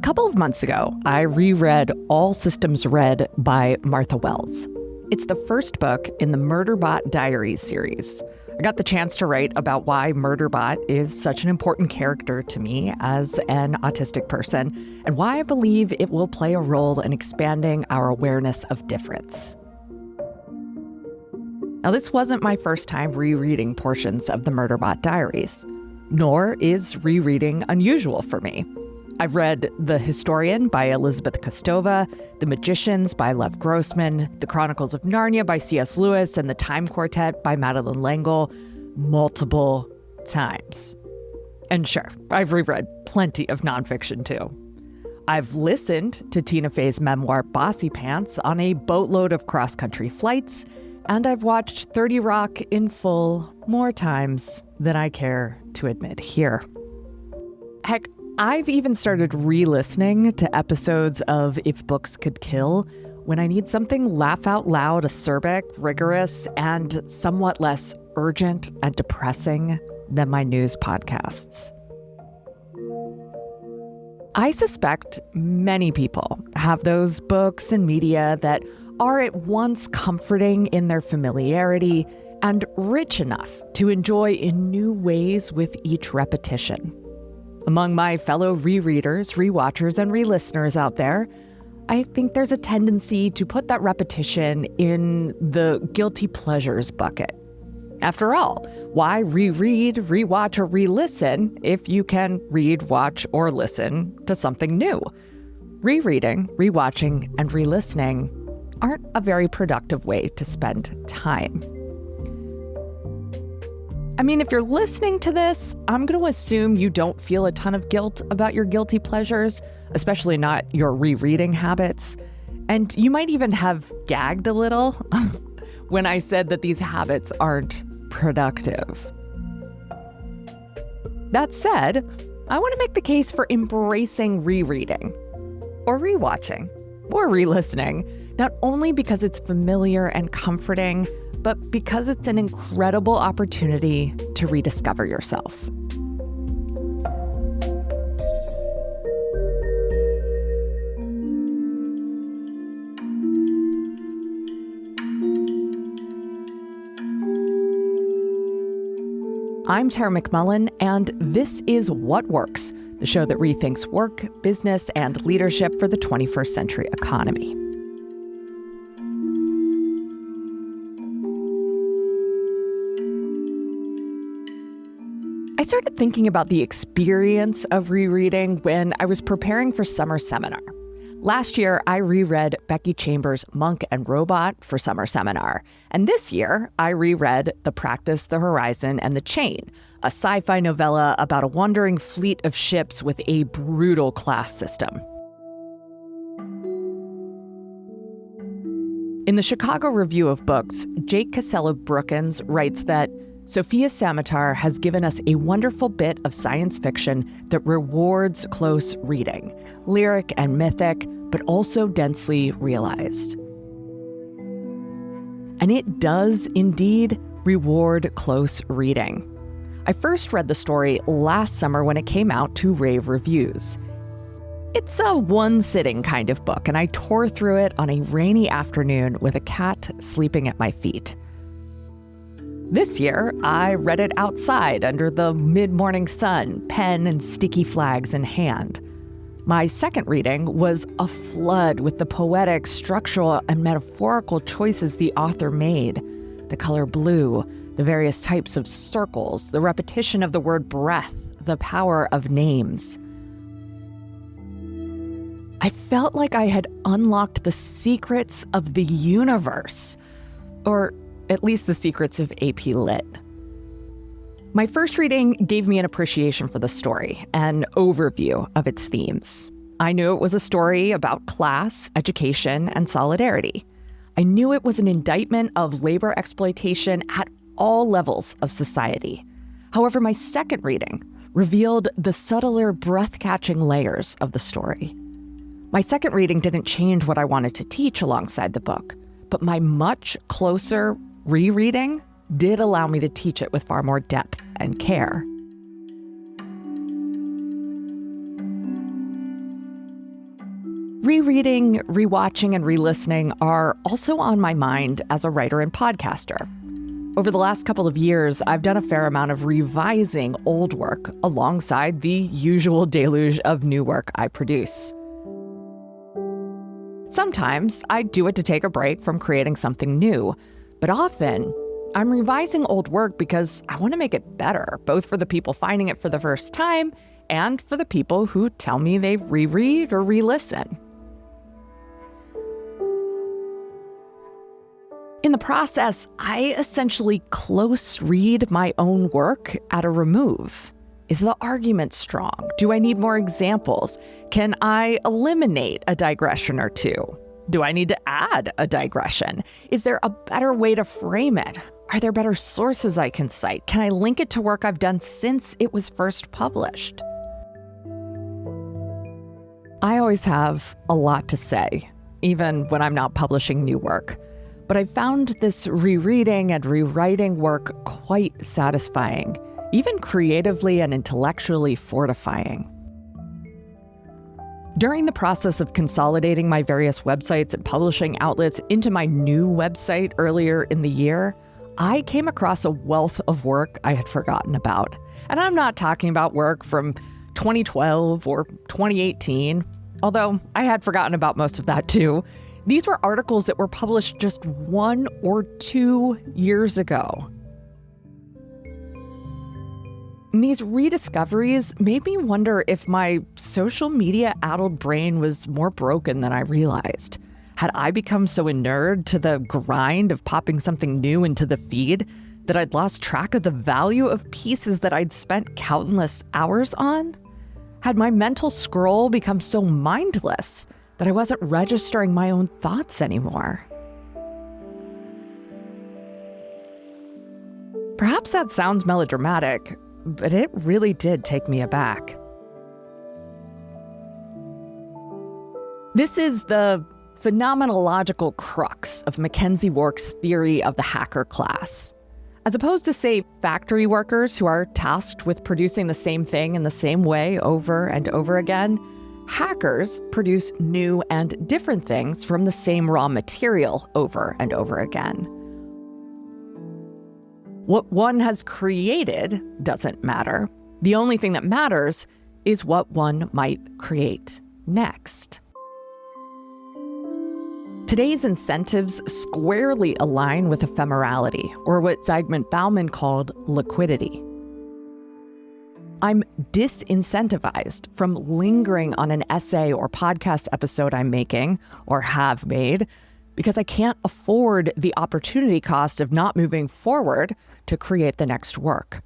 couple of months ago, I reread All Systems Red by Martha Wells. It's the first book in the Murderbot Diaries series. I got the chance to write about why Murderbot is such an important character to me as an autistic person, and why I believe it will play a role in expanding our awareness of difference. Now, this wasn't my first time rereading portions of the Murderbot Diaries, nor is rereading unusual for me. I've read The Historian by Elizabeth Kostova, The Magicians by Lev Grossman, The Chronicles of Narnia by C.S. Lewis, and The Time Quartet by Madeleine L'Engle multiple times. And sure, I've reread plenty of nonfiction too. I've listened to Tina Fey's memoir Bossy Pants on a boatload of cross-country flights, and I've watched 30 Rock in full more times than I care to admit here. Heck, I've even started re-listening to episodes of If Books Could Kill when I need something laugh-out-loud, acerbic, rigorous, and somewhat less urgent and depressing than my news podcasts. I suspect many people have those books and media that are at once comforting in their familiarity and rich enough to enjoy in new ways with each repetition. Among my fellow rereaders, rewatchers, and re-listeners out there, I think there's a tendency to put that repetition in the guilty pleasures bucket. After all, why reread, rewatch, or re-listen if you can read, watch, or listen to something new? Rereading, rewatching, and re-listening aren't a very productive way to spend time. I mean, if you're listening to this, I'm going to assume you don't feel a ton of guilt about your guilty pleasures, especially not your rereading habits. And you might even have gagged a little when I said that these habits aren't productive. That said, I want to make the case for embracing rereading, or rewatching, or re-listening, not only because it's familiar and comforting, but because it's an incredible opportunity to rediscover yourself. I'm Tara McMullen, and this is What Works, the show that rethinks work, business, and leadership for the 21st century economy. I started thinking about the experience of rereading when I was preparing for Summer Seminar. Last year, I reread Becky Chambers' Monk and Robot for Summer Seminar. And this year, I reread The Practice, the Horizon, and the Chain, a sci-fi novella about a wandering fleet of ships with a brutal class system. In the Chicago Review of Books, Jake Casella-Brookins writes that Sofia Samatar has given us a wonderful bit of science fiction that rewards close reading, lyric and mythic, but also densely realized. And it does indeed reward close reading. I first read the story last summer when it came out to rave reviews. It's a one-sitting kind of book, and I tore through it on a rainy afternoon with a cat sleeping at my feet. This year, I read it outside under the mid-morning sun, pen and sticky flags in hand. My second reading was a flood with the poetic, structural, and metaphorical choices the author made. The color blue, the various types of circles, the repetition of the word breath, the power of names. I felt like I had unlocked the secrets of the universe, or at least the secrets of AP Lit. My first reading gave me an appreciation for the story, an overview of its themes. I knew it was a story about class, education, and solidarity. I knew it was an indictment of labor exploitation at all levels of society. However, my second reading revealed the subtler, breath-catching layers of the story. My second reading didn't change what I wanted to teach alongside the book, but my much closer rereading did allow me to teach it with far more depth and care. Rereading, rewatching, and re-listening are also on my mind as a writer and podcaster. Over the last couple of years, I've done a fair amount of revising old work alongside the usual deluge of new work I produce. Sometimes I do it to take a break from creating something new, but often I'm revising old work because I want to make it better, both for the people finding it for the first time and for the people who tell me they reread or re-listen. In the process, I essentially close read my own work at a remove. Is the argument strong? Do I need more examples? Can I eliminate a digression or two? Do I need to add a digression? Is there a better way to frame it? Are there better sources I can cite? Can I link it to work I've done since it was first published? I always have a lot to say, even when I'm not publishing new work. But I found this rereading and rewriting work quite satisfying, even creatively and intellectually fortifying. During the process of consolidating my various websites and publishing outlets into my new website earlier in the year, I came across a wealth of work I had forgotten about. And I'm not talking about work from 2012 or 2018, although I had forgotten about most of that too. These were articles that were published just 1 or 2 years ago. And these rediscoveries made me wonder if my social media-addled brain was more broken than I realized. Had I become so inured to the grind of popping something new into the feed that I'd lost track of the value of pieces that I'd spent countless hours on? Had my mental scroll become so mindless that I wasn't registering my own thoughts anymore? Perhaps that sounds melodramatic, but it really did take me aback. This is the phenomenological crux of Mackenzie Wark's theory of the hacker class. As opposed to, say, factory workers who are tasked with producing the same thing in the same way over and over again, hackers produce new and different things from the same raw material over and over again. What one has created doesn't matter. The only thing that matters is what one might create next. Today's incentives squarely align with ephemerality, or what Zygmunt Bauman called liquidity. I'm disincentivized from lingering on an essay or podcast episode I'm making, or have made, because I can't afford the opportunity cost of not moving forward to create the next work.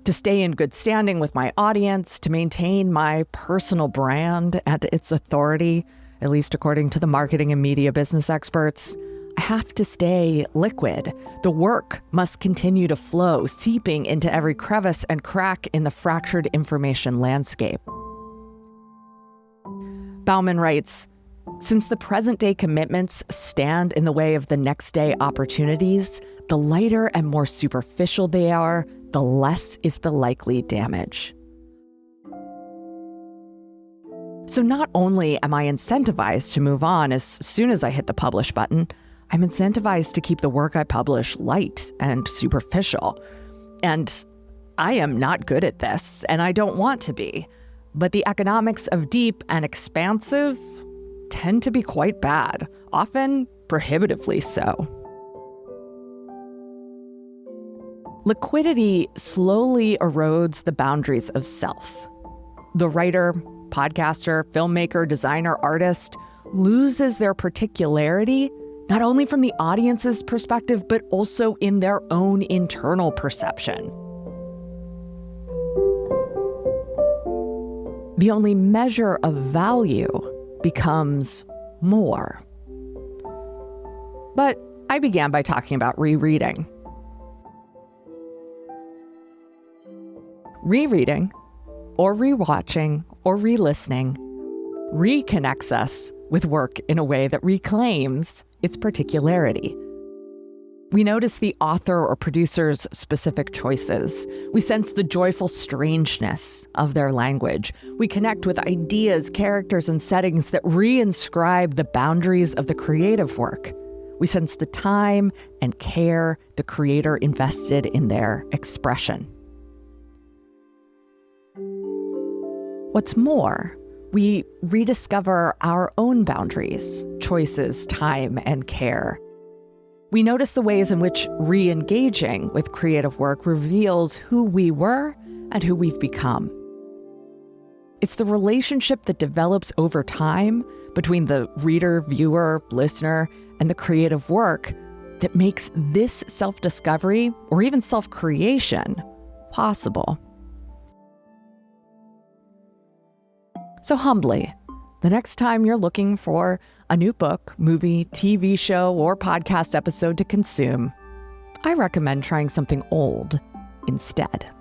To stay in good standing with my audience, to maintain my personal brand and its authority, at least according to the marketing and media business experts, I have to stay liquid. The work must continue to flow, seeping into every crevice and crack in the fractured information landscape. Bauman writes, "Since the present-day commitments stand in the way of the next-day opportunities, the lighter and more superficial they are, the less is the likely damage." So not only am I incentivized to move on as soon as I hit the publish button, I'm incentivized to keep the work I publish light and superficial. And I am not good at this, and I don't want to be. But the economics of deep and expansive tend to be quite bad, often prohibitively so. Liquidity slowly erodes the boundaries of self. The writer, podcaster, filmmaker, designer, artist loses their particularity, not only from the audience's perspective, but also in their own internal perception. The only measure of value becomes more. But I began by talking about rereading. Rereading, or rewatching, or re-listening reconnects us with work in a way that reclaims its particularity. We notice the author or producer's specific choices. We sense the joyful strangeness of their language. We connect with ideas, characters, and settings that reinscribe the boundaries of the creative work. We sense the time and care the creator invested in their expression. What's more, we rediscover our own boundaries, choices, time, and care. We notice the ways in which re-engaging with creative work reveals who we were and who we've become. It's the relationship that develops over time between the reader, viewer, listener, and the creative work that makes this self-discovery or even self-creation possible. So humbly, the next time you're looking for a new book, movie, TV show, or podcast episode to consume, I recommend trying something old instead.